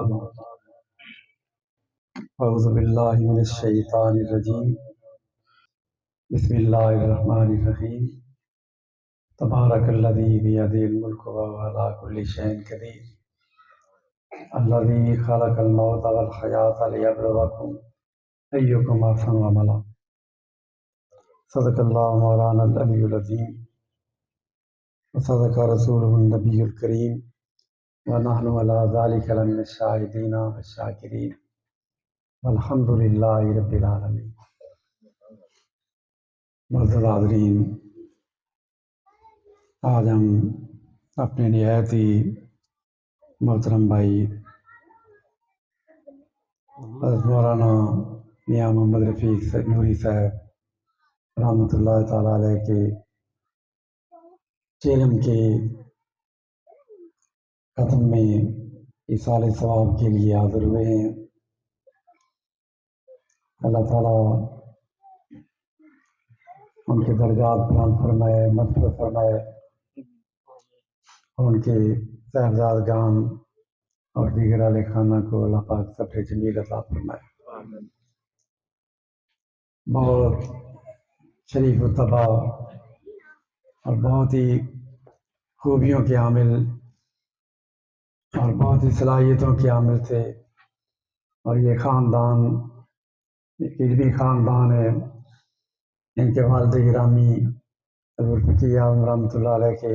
بعد اعوذ باللہ من الشیطان الرجیم بسم اللہ الرحمن الرحیم تبارک الذی بیدہ الملک وهو علی کل شیء قدیر الذی خلق الموت والحیاۃ لیبلوکم ایکم احسن عملا صدق اللہ مولانا العلی العظیم وصدق رسولہ النبی الکریم ونحن علی ذلک لمن الشاہدین والشاکرین والحمد للہ رب العالمین۔ معزز حاضرین، آج ہم اپنے نہایت ہی محترم بھائی حضرت مولانا میاں محمد رفیق نوری صاحب رحمۃ اللہ تعالیٰ علیہ کے چیلم کے ختم میں ایصال ثواب کے لیے حاضر ہوئے ہیں۔ اللہ تعالیٰ ان کے درجات بلند فرمائے، مغفرت فرمائے اور ان کے صاحبزادگان اور دیگر اہل خانہ کو اللہ پاک صبر جمیل عطا فرمائے۔ بہت شریف و طبع اور بہت ہی خوبیوں کے حامل اور بہت ہی صلاحیتوں کے حامل تھے، اور یہ خاندان ایک علمی خاندان ہے۔ ان کے والد گرامی حضور فقیہ اعظم رحمۃ اللہ علیہ کے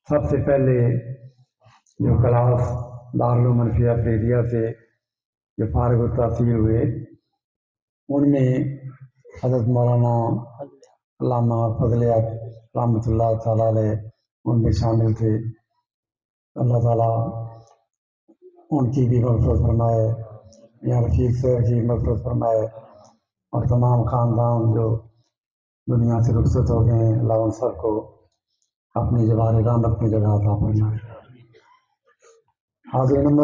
سب سے پہلے جو کلاس دارالعلوم منفیہ فریدیہ سے جو فارغ التحصیل ہوئے، ان میں حضرت مولانا علامہ فضل حق رحمۃ اللہ تعالیٰ علیہ ان میں شامل تھے۔ اللہ تعالیٰ ان کی بھی مغفرت فرمائے، یا رفیق صاحب کی مغفرت فرمائے، اور تمام خاندان جو دنیا سے رخصت ہو گئے ہیں، اللہ ان سب کو اپنی جوار رحمت میں جگہ عطا فرمائے۔ حاضرین